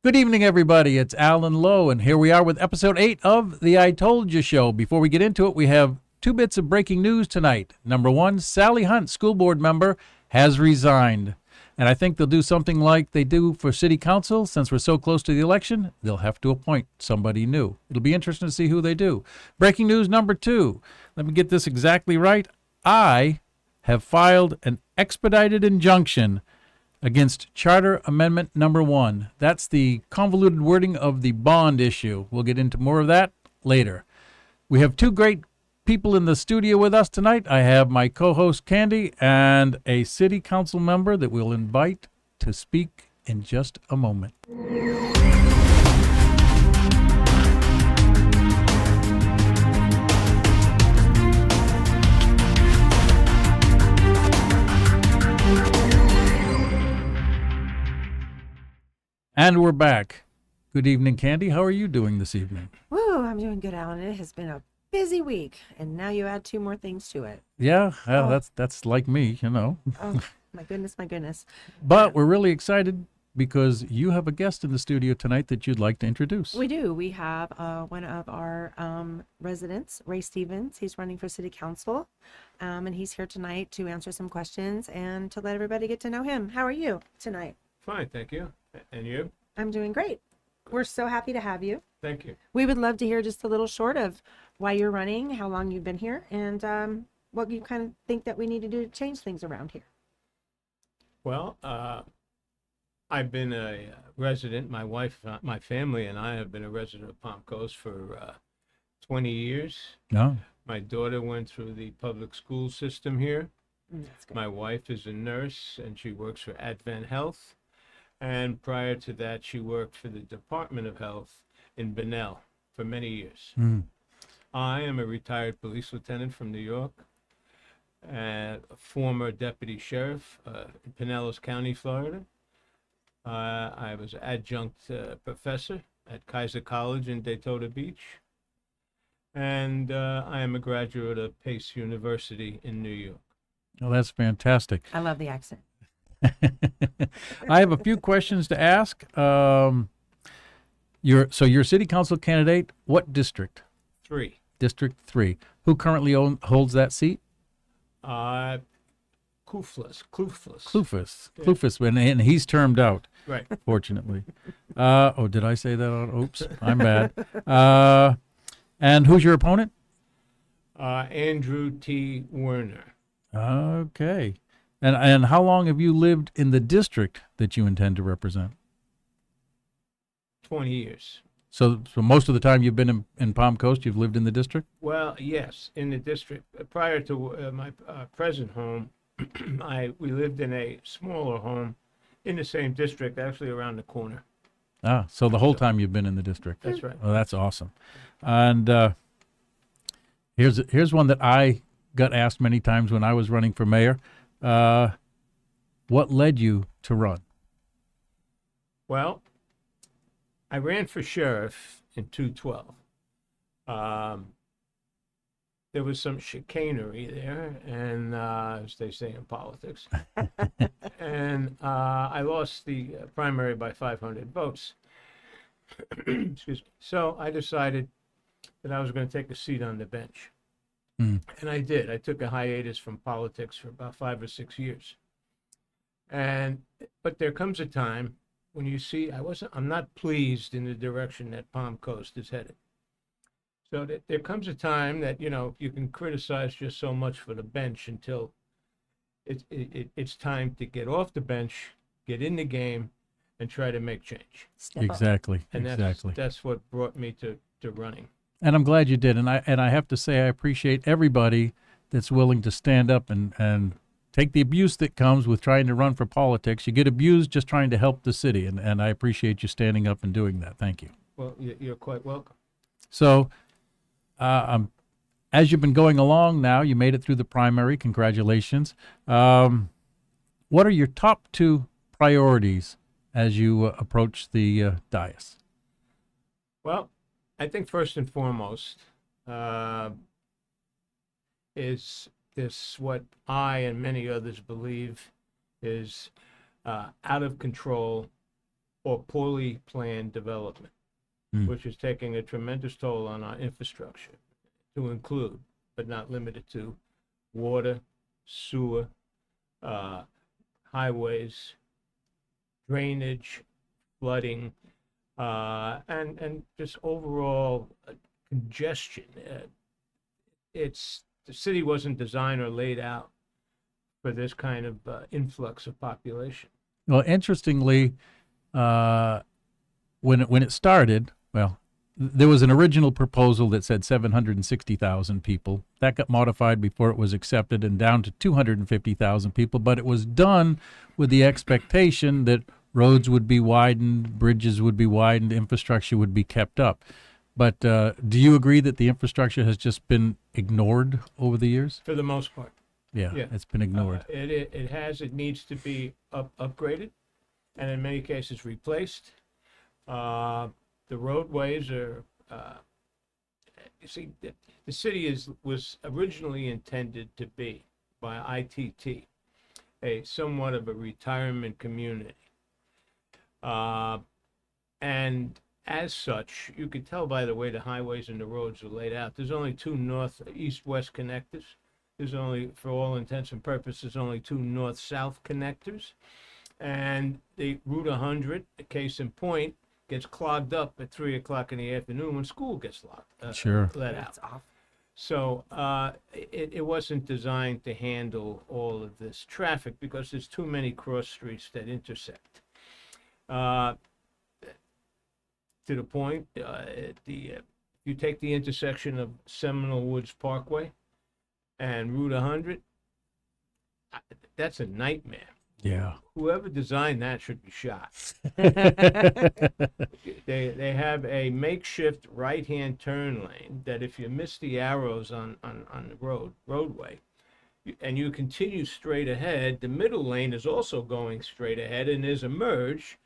Good evening, everybody. It's Alan Lowe, and here we are with episode 8 of the I Told You Show. Before we get into it, we have two bits of breaking news tonight. Number one, Sally Hunt, school board member, has resigned. And I think they'll do something like they do for city council. Since we're so close to the election, they'll have to appoint somebody new. It'll be interesting to see who they do. Breaking news number 2. Let me get this exactly right. I have filed an expedited injunction against Charter Amendment number 1. That's the convoluted wording of the bond issue. We'll get into more of that later. We have two great people in the studio with us tonight. I have my co-host Candy and a city council member that we'll invite to speak in just a moment. And we're back. Good evening, Candy. How are you doing this evening? Woo, I'm doing good, Alan. It has been a busy week, and now you add 2 more things to it. Yeah, that's like me, you know. Oh, my goodness, my goodness. But we're really excited because you have a guest in the studio tonight that you'd like to introduce. We do. We have one of our residents, Ray Stevens. He's running for city council, and he's here tonight to answer some questions and to let everybody get to know him. How are you tonight? Fine, thank you. And you? I'm doing great. We're so happy to have you. Thank you. We would love to hear just a little short of why you're running, how long you've been here, and what you kind of think that we need to do to change things around here. Well, I've been a resident. My wife, my family, and I have been a resident of Palm Coast for 20 years. No. My daughter went through the public school system here. That's good. My wife is a nurse, and she works for Advent Health. And prior to that, she worked for the Department of Health in Bunnell for many years. I am a retired police lieutenant from New York, and a former deputy sheriff in Pinellas County, Florida. I was adjunct professor at Kaiser College in Daytona Beach. And I am a graduate of Pace University in New York. Oh, that's fantastic. I love the accent. I have a few questions to ask. You're a city council candidate. What district? 3. District 3. Who currently holds that seat? Kluflas. Clufus. Yeah. Clufus, and he's termed out, Right. fortunately. Did I say that? Oops, I'm bad. And who's your opponent? Andrew T. Werner. Okay. And how long have you lived in the district that you intend to represent? 20 years. So most of the time you've been in Palm Coast, you've lived in the district? Well, yes, in the district. Prior to my present home, we lived in a smaller home in the same district, actually around the corner. So the whole time you've been in the district. That's right. Well, that's awesome. And here's one that I got asked many times when I was running for mayor. What led you to run? Well, I ran for sheriff in 2012. There was some chicanery there, and as they say in politics, and I lost the primary by 500 votes. Excuse me. So I decided that I was going to take a seat on the bench. And I did. I took a hiatus from politics for about 5 or 6 years. But there comes a time when you see I'm not pleased in the direction that Palm Coast is headed. So there comes a time that, you can criticize just so much for the bench until it's time to get off the bench, get in the game, and try to make change. Step up. Exactly. And exactly. that's what brought me to running. And I'm glad you did. And I have to say I appreciate everybody that's willing to stand up and take the abuse that comes with trying to run for politics. You get abused just trying to help the city, and I appreciate you standing up and doing that. Thank you. Well, you're quite welcome. So, as you've been going along now, you made it through the primary. Congratulations. What are your top 2 priorities as you approach the dais? Well, I think first and foremost is this what I and many others believe is out of control or poorly planned development, Hmm. which is taking a tremendous toll on our infrastructure, to include, but not limited to, water, sewer, highways, drainage, flooding, and just overall congestion. The city wasn't designed or laid out for this kind of influx of population. Well, interestingly, when it started, well, there was an original proposal that said 760,000 people. That got modified before it was accepted and down to 250,000 people, but it was done with the expectation that roads would be widened, bridges would be widened, infrastructure would be kept up. But do you agree that the infrastructure has just been ignored over the years? For the most part. Yeah, Yeah. it's been ignored. It needs to be upgraded, and in many cases replaced. The roadways are, you see, the city was originally intended to be, by ITT, somewhat of a retirement community. And as such, you can tell by the way the highways and the roads are laid out. There's only two east-west connectors. There's only, for all intents and purposes, only two north-south connectors. And the Route 100, a case in point, gets clogged up at 3 o'clock in the afternoon when school gets Sure. let out. That's off. So it wasn't designed to handle all of this traffic because there's too many cross streets that intersect. To the point, you take the intersection of Seminole Woods Parkway and Route 100, that's a nightmare. Yeah. Whoever designed that should be shot. They have a makeshift right-hand turn lane that if you miss the arrows on the roadway, and you continue straight ahead, the middle lane is also going straight ahead, and there's a merge,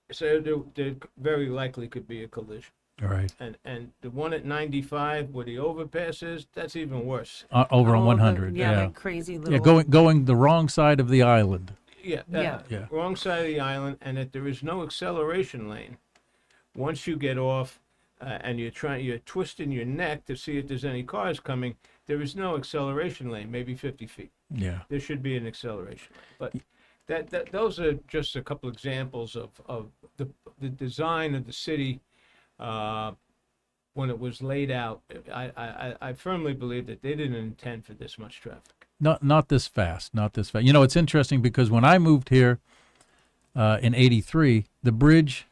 so there very likely could be a collision. All right. And the one at 95 where the overpass is, that's even worse. Over on All the- 100. Yeah, Yeah. that crazy little. Yeah, going the wrong side of the island. Yeah, Yeah. Yeah. wrong side of the island, and that there is no acceleration lane. Once you get off, and you're twisting your neck to see if there's any cars coming, there is no acceleration lane, maybe 50 feet. Yeah. There should be an acceleration lane. But those are just a couple examples of the design of the city when it was laid out. I firmly believe that they didn't intend for this much traffic. Not this fast. Not this fast. You know, it's interesting because when I moved here in '83, the bridge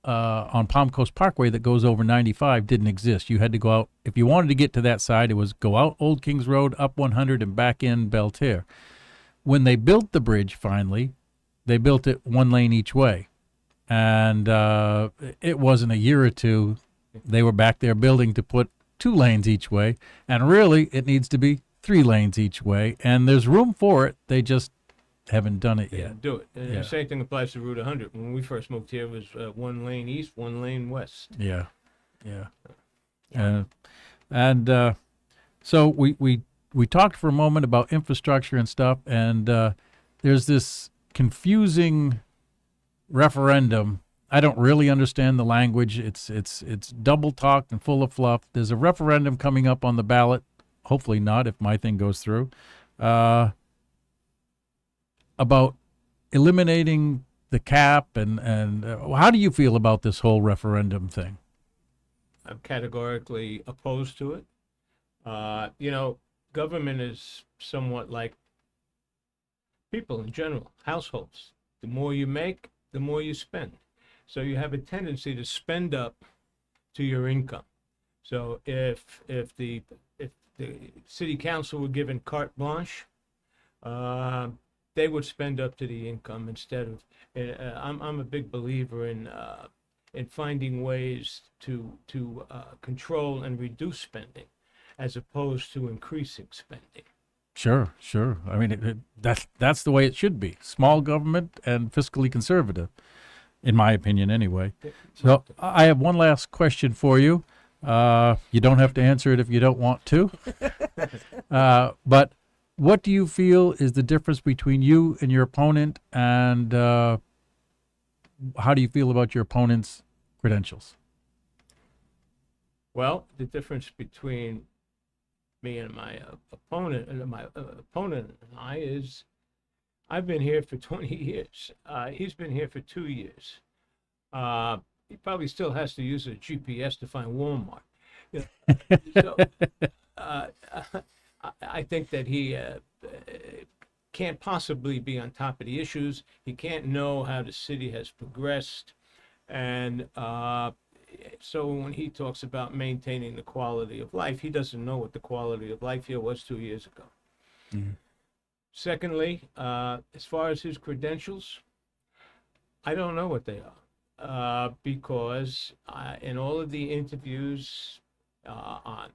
on Palm Coast Parkway that goes over 95 didn't exist. You had to go out if you wanted to get to that side. It was go out Old Kings Road, up 100, and back in Belterre. When they built the bridge, finally, they built it one lane each way, and it wasn't a year or two. They were back there building to put 2 lanes each way, and really, it needs to be 3 lanes each way, and there's room for it. They just haven't done it They yet. didn't do it. And Yeah. the same thing applies to Route 100. When we first moved here, it was 1 lane east, 1 lane west. Yeah, yeah. So we talked for a moment about infrastructure and stuff, and there's this confusing referendum. I don't really understand the language. It's double talked and full of fluff. There's a referendum coming up on the ballot. Hopefully not, if my thing goes through. About eliminating the cap, and how do you feel about this whole referendum thing? I'm categorically opposed to it. Government is somewhat like people in general, households. The more you make, the more you spend. So you have a tendency to spend up to your income. So if the city council were given carte blanche, they would spend up to the income instead of. I'm a big believer in finding ways to control and reduce spending, as opposed to increasing spending. Sure. I mean, that's the way it should be. Small government and fiscally conservative, in my opinion, anyway. So I have one last question for you. You don't have to answer it if you don't want to. But what do you feel is the difference between you and your opponent, and how do you feel about your opponent's credentials? Well, the difference between me and my opponent and I is I've been here for 20 years. He's been here for 2 years. He probably still has to use a GPS to find Walmart. You know, so uh, I think that he can't possibly be on top of the issues. He can't know how the city has progressed. And so when he talks about maintaining the quality of life, he doesn't know what the quality of life here was 2 years ago. Mhm. Secondly, as far as his credentials, I don't know what they are because in all of the interviews on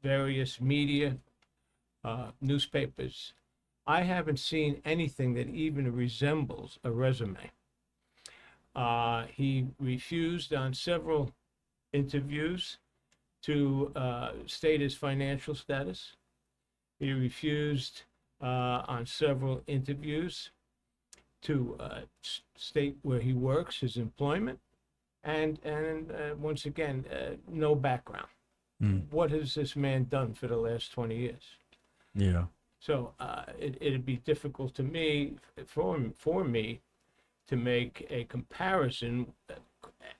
various media, newspapers, I haven't seen anything that even resembles a resume. He refused on several interviews to state his financial status. He refused on several interviews to state where he works, his employment, and once again, no background. What has this man done for the last 20 years? Yeah. So it'd be difficult to me, for me, to make a comparison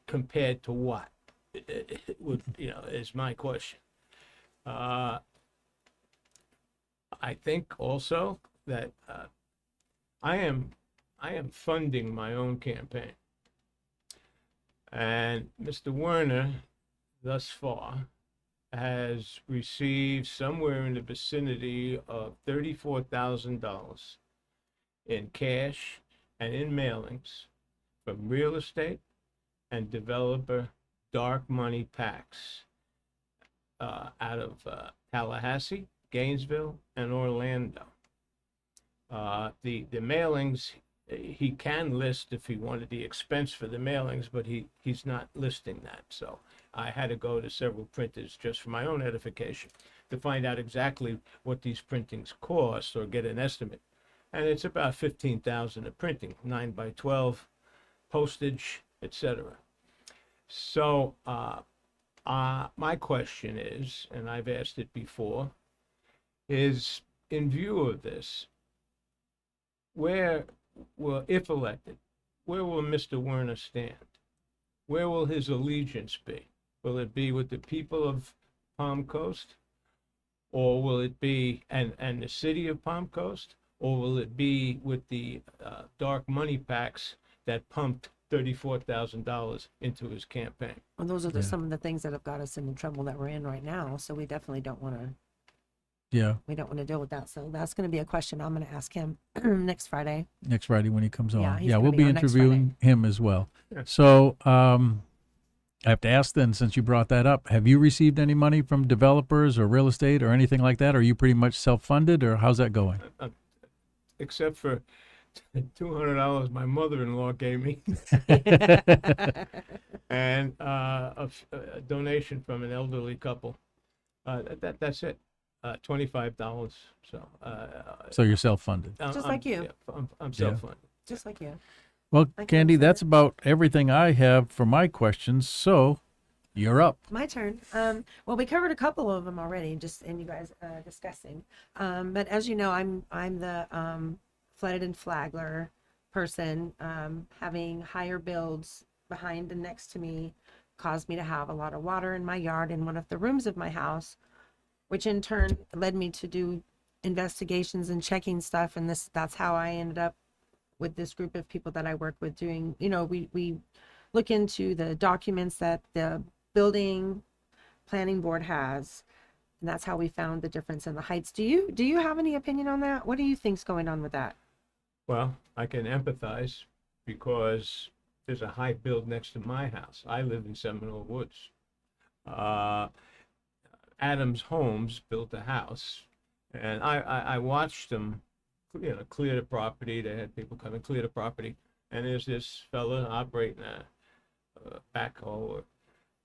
compared to what? It would, is my question. I think also that I am funding my own campaign, and Mr. Werner, thus far, has received somewhere in the vicinity of $34,000 in cash and in mailings from real estate and developer dark money PACs out of Tallahassee, Gainesville, and Orlando. The mailings, he can list if he wanted the expense for the mailings, but he's not listing that. So I had to go to several printers just for my own edification to find out exactly what these printings cost or get an estimate. And it's about $15,000 a printing, 9 by 12, postage, etc. So my question is, and I've asked it before, is in view of this, where will, if elected, where will Mr. Werner stand? Where will his allegiance be? Will it be with the people of Palm Coast? Or will it be, and the city of Palm Coast? Or will it be with the dark money PACs that pumped $34,000 into his campaign? Well, those are some of the things that have got us in the trouble that we're in right now. So we definitely don't want to. Yeah. We don't want to deal with that. So that's going to be a question I'm going to ask him next Friday. Next Friday when he comes on. Yeah, he's Yeah, gonna we'll be be on next interviewing him as well. Yeah. So I have to ask then, since you brought that up, have you received any money from developers or real estate or anything like that? Are you pretty much self-funded, or how's that going? Except for $200 my mother-in-law gave me and a donation from an elderly couple. That's it. $25. So So you're self-funded. Just like you. Yeah, I'm self-funded. Just like you. Well, Thank you, Candy, that's Senator. about everything I have for my questions. So you're up. My turn. Well, we covered a couple of them already, just in you guys discussing. But as you know, I'm the flooded and Flagler person. Having higher builds behind and next to me caused me to have a lot of water in my yard in one of the rooms of my house, which in turn led me to do investigations and checking stuff. And that's how I ended up with this group of people that I work with doing, we look into the documents that the building planning board has. And that's how we found the difference in the heights. Do you have any opinion on that? What do you think's going on with that? Well, I can empathize because there's a high build next to my house. I live in Seminole Woods. Adams Homes built a house, and I watched them, clear the property. They had people come and clear the property, and there's this fella operating a backhoe,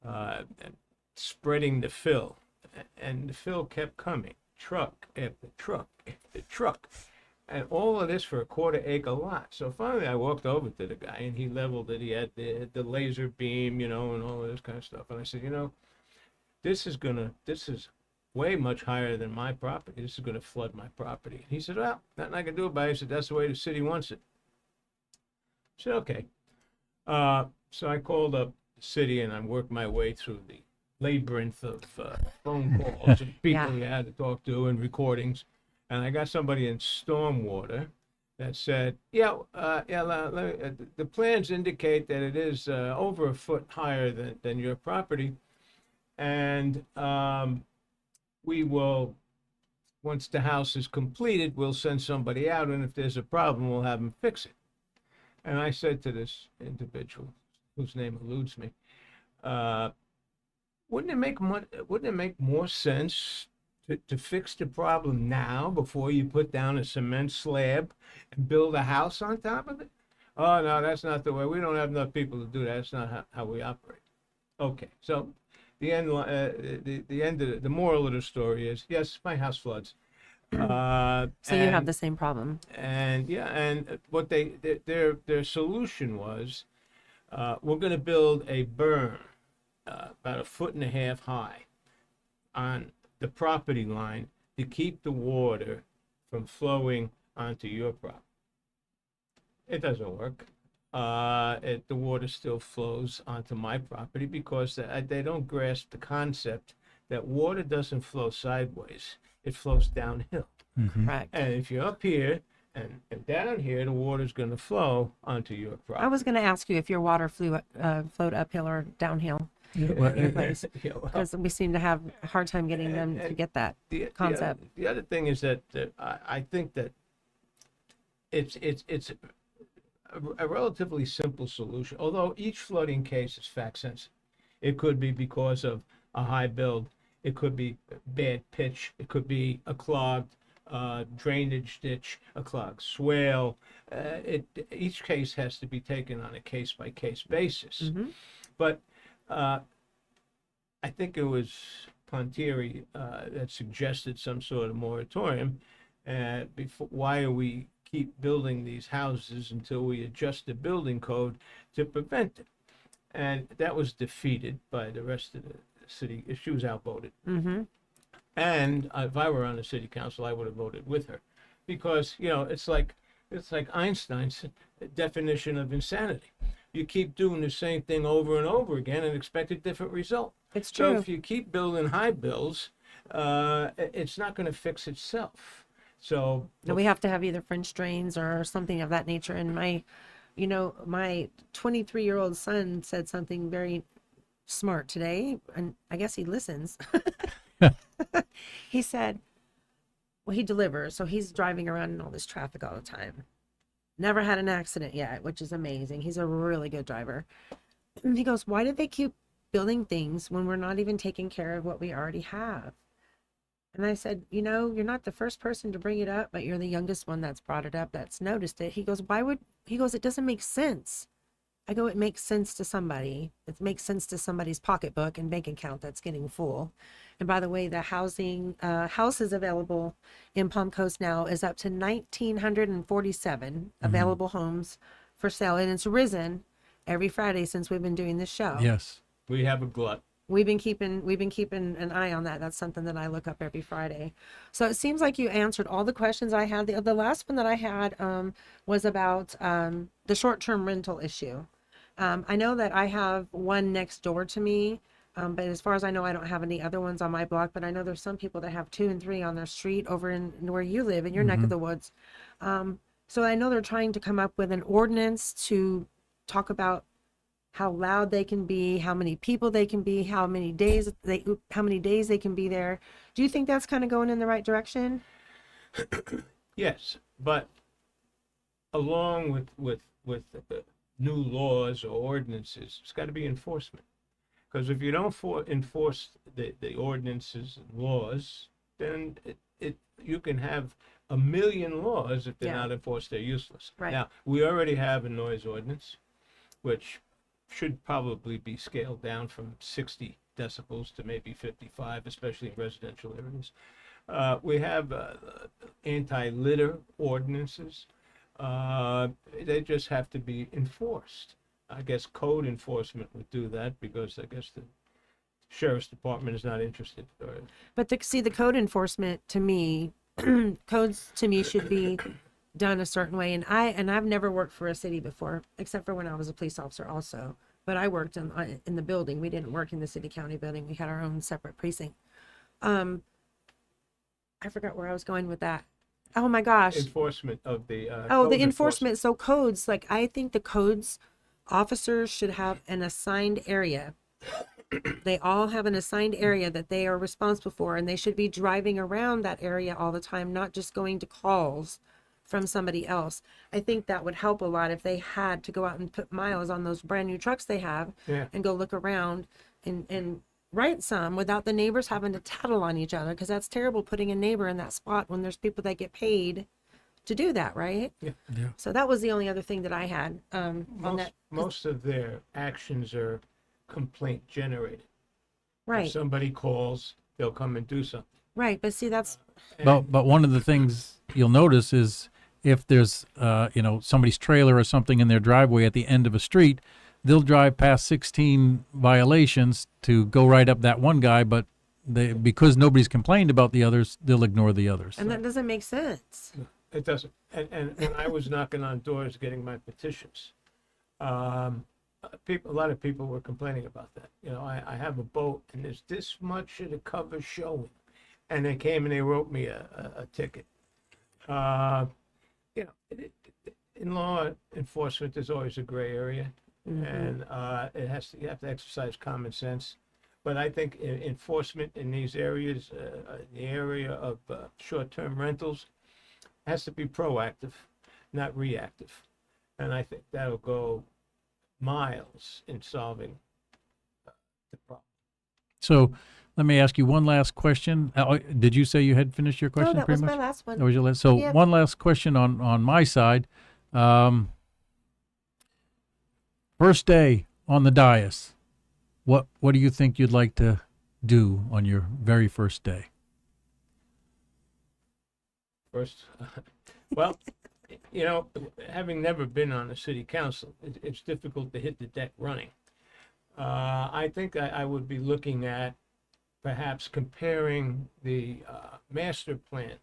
and spreading the fill, and the fill kept coming, truck after truck after truck, And all of this for a quarter-acre lot. So finally, I walked over to the guy, and he leveled it. He had the laser beam, and all of this kind of stuff. And I said, this is way much higher than my property. This is gonna flood my property. He said, well, nothing I can do about it. He said, that's the way the city wants it. I said, okay. So I called up the city, and I worked my way through the labyrinth of phone calls and people you had to talk to and recordings. And I got somebody in stormwater that said, the plans indicate that it is over a foot higher than your property. And we will, once the house is completed, we'll send somebody out. And if there's a problem, we'll have them fix it. And I said to this individual, whose name eludes me, wouldn't it make more sense to fix the problem now before you put down a cement slab and build a house on top of it? Oh, no, that's not the way. We don't have enough people to do that. That's not how we operate. Okay, so the moral of the story is, yes, my house floods. So you have the same problem. And what their solution was, we're going to build a berm about 1.5 feet high on the property line to keep the water from flowing onto your property. It doesn't work. The water still flows onto my property because they don't grasp the concept that water doesn't flow sideways. It flows downhill. Mm-hmm. Correct. And if you're up here and down here, the water's going to flow onto your property. I was going to ask you if your water flowed uphill or downhill. Because we seem to have a hard time getting them to get that concept. The other thing is that I think that it's a relatively simple solution, although each flooding case is fact sensitive. It could be because of a high build. It could be bad pitch. It could be a clogged drainage ditch, a clogged swale. Each case has to be taken on a case-by-case basis. Mm-hmm. But I think it was Pontieri that suggested some sort of moratorium. Why are we keep building these houses until we adjust the building code to prevent it? And that was defeated by the rest of the city. She was outvoted. Mm-hmm. And if I were on the city council, I would have voted with her, because it's like Einstein's definition of insanity. You keep doing the same thing over and over again and expect a different result. It's true. So if you keep building high bills, it's not going to fix itself. So we have to have either French drains or something of that nature. And my 23-year-old son said something very smart today, and I guess he listens. He said, well, he delivers, so he's driving around in all this traffic all the time. Never had an accident yet, which is amazing. He's a really good driver. And he goes, why do they keep building things when we're not even taking care of what we already have? And I said, you're not the first person to bring it up, but you're the youngest one that's brought it up, that's noticed it. He goes, it doesn't make sense. I go, it makes sense to somebody. It makes sense to somebody's pocketbook and bank account that's getting full. And by the way, the houses available in Palm Coast now is up to 1,947 available homes for sale. And it's risen every Friday since we've been doing this show. Yes. we have a glut. We've been keeping an eye on that. That's something that I look up every Friday. So it seems like you answered all the questions I had. The last one that I had was about the short-term rental issue. I know that I have one next door to me, but as far as I know, I don't have any other ones on my block. But I know there's some people that have 2 and 3 on their street over in where you live, in your neck of the woods. So I know they're trying to come up with an ordinance to talk about how loud they can be, how many people they can be, how many days they can be there. Do you think that's kind of going in the right direction? Yes, but along with new laws or ordinances, it's got to be enforcement. Because if you don't enforce the ordinances and laws, then you can have a million laws. If they're not enforced, they're useless. Right. Now, we already have a noise ordinance, which should probably be scaled down from 60 decibels to maybe 55, especially in residential areas. We have anti-litter ordinances. They just have to be enforced. I guess code enforcement would do that because I guess the sheriff's department is not interested. But see, the code enforcement to me, codes to me should be done a certain way. And I've never worked for a city before, except for when I was a police officer also. But I worked in the building. We didn't work in the city county building. We had our own separate precinct. I forgot where I was going with that. Oh my gosh. Enforcement of the The enforcement. So codes, like I think the codes officers should have an assigned area. They all have an assigned area that they are responsible for, and they should be driving around that area all the time, not just going to calls from somebody else. I think that would help a lot if they had to go out and put miles on those brand new trucks they have and go look around and write some without the neighbors having to tattle on each other, because that's terrible putting a neighbor in that spot when there's people that get paid to do that, right? Yeah. So that was the only other thing that I had on that. Most of their actions are complaint generated. Right. If somebody calls, they'll come and do something. Right, but see, that's But one of the things you'll notice is if there's somebody's trailer or something in their driveway at the end of a street, they'll drive past 16 violations to go right up that one guy, but because nobody's complained about the others, they'll ignore the others. and that doesn't make sense. It doesn't. And when I was knocking on doors getting my petitions, a lot of people were complaining about that. I have a boat and there's this much of the cover showing, and they came and they wrote me a ticket. In law enforcement, there's always a gray area, and you have to exercise common sense. But I think enforcement in these areas, the area of short-term rentals, has to be proactive, not reactive. And I think that'll go miles in solving the problem. So let me ask you one last question. Did you say you had finished your question? Oh, that was my last one. That was your last. So Yep. one last question on my side. First day on the dais, what do you think you'd like to do on your very first day? First, well, having never been on the city council, it's difficult to hit the deck running. I think I would be looking at perhaps comparing the master plan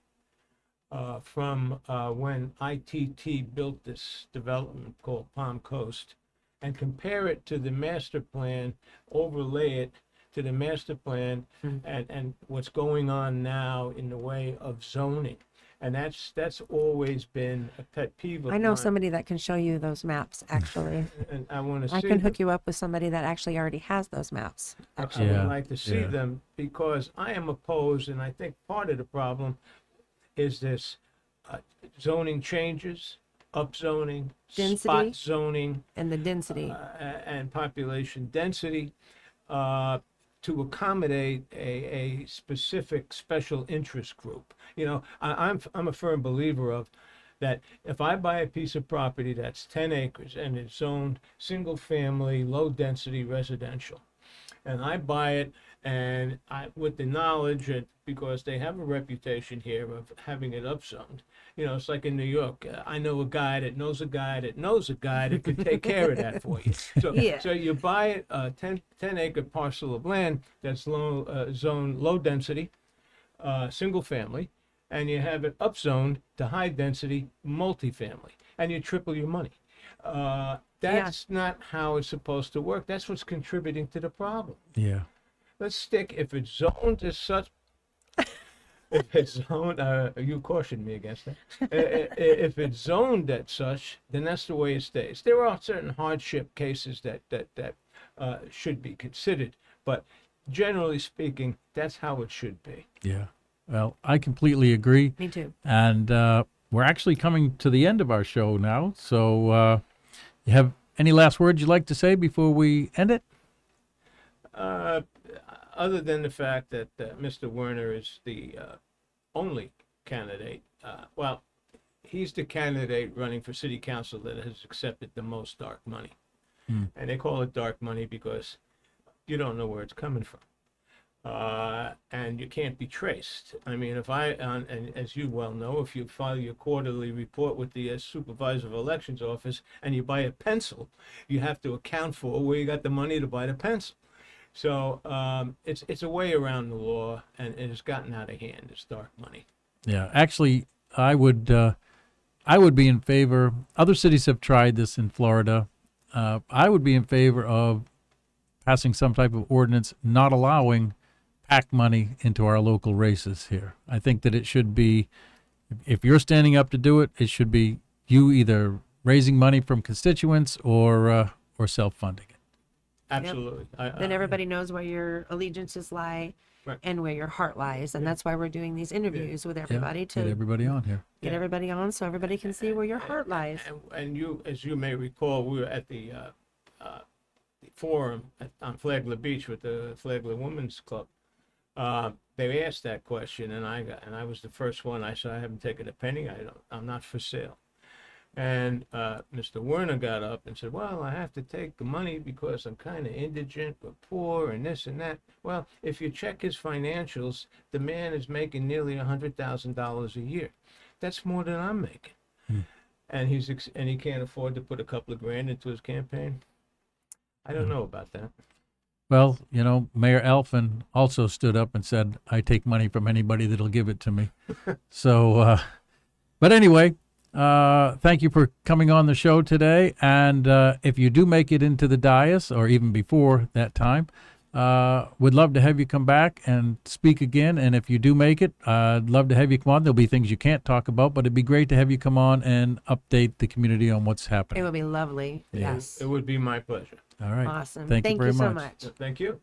from when ITT built this development called Palm Coast, and compare it to the master plan, overlay it to the master plan, and what's going on now in the way of zoning. And that's always been a pet peeve of I know mine. somebody that can show you those maps, actually. And I want to see I can hook you up with somebody that actually already has those maps. I Actually. would like to see them, because I am opposed, and I think part of the problem is this zoning changes, upzoning, Density. spot zoning, And the density. and population density to accommodate a specific special interest group. I'm a firm believer of that. If I buy a piece of property that's 10 acres and it's zoned single family, low density residential, and I buy it and with the knowledge that, because they have a reputation here of having it upzoned. It's like in New York. I know a guy that knows a guy that knows a guy that could take care of that for you. So, Yeah. so you buy a 10 acre parcel of land that's zoned low density, single family, and you have it upzoned to high density multifamily, and you triple your money. That's not how it's supposed to work. That's what's contributing to the problem. Yeah. Let's stick, if it's zoned as such, if it's zoned, you cautioned me against that. If it's zoned as such, then that's the way it stays. There are certain hardship cases that should be considered, but generally speaking, that's how it should be. Yeah. Well, I completely agree. Me too. And we're actually coming to the end of our show now. So you have any last words you'd like to say before we end it? Other than the fact that Mr. Werner is the only candidate, he's the candidate running for city council that has accepted the most dark money. And they call it dark money because you don't know where it's coming from. and you can't be traced. I mean, and as you well know, if you file your quarterly report with the Supervisor of Elections Office and you buy a pencil, you have to account for where you got the money to buy the pencil. So it's a way around the law, and it has gotten out of hand. It's dark money. Yeah, actually, I would be in favor. Other cities have tried this in Florida. I would be in favor of passing some type of ordinance not allowing PAC money into our local races here. I think that it should be, if you're standing up to do it, it should be you either raising money from constituents or self-funding it. Absolutely. Then everybody knows where your allegiances lie Right. and where your heart lies. And that's why we're doing these interviews with everybody Get to everybody on here. get everybody on so everybody can see where your heart lies. And you, as you may recall, we were at the forum on Flagler Beach with the Flagler Women's Club. They asked that question, and I was the first one. I said, I haven't taken a penny. I'm not for sale. And Mr. Werner got up and said, well, I have to take the money because I'm kind of indigent or poor and this and that. Well, if you check his financials, the man is making nearly $100,000 a year. That's more than I'm making. And he can't afford to put a couple of grand into his campaign. I don't know about that. Well, Mayor Alphen also stood up and said, I take money from anybody that'll give it to me. So, but anyway, thank you for coming on the show today. And if you do make it into the dais, or even before that time, we'd love to have you come back and speak again. And if you do make it, I'd love to have you come on. There'll be things you can't talk about, but it'd be great to have you come on and update the community on what's It happening. would be lovely. Yeah. Yes. It would be my pleasure. All right. Awesome. Thank you very so much. much. Thank you.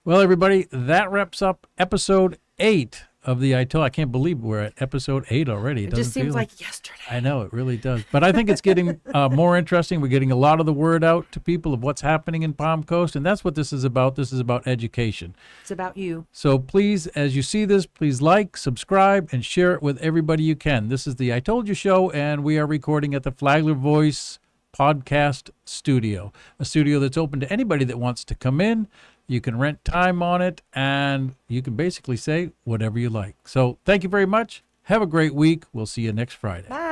Well, everybody, that wraps up episode 8 of the ITYS. I can't believe we're at episode 8 already. It just doesn't seems feel like yesterday. I know, it really does. But I think it's getting more interesting. We're getting a lot of the word out to people of what's happening in Palm Coast, and that's what this is about. This is about education. It's about you. So please, as you see this, please like, subscribe, and share it with everybody you can. This is the I Told You Show, and we are recording at the Flagler Voice podcast studio, a studio that's open to anybody that wants to come in. You can rent time on it, and you can basically say whatever you like. So thank you very much. Have a great week. We'll see you next Friday. Bye.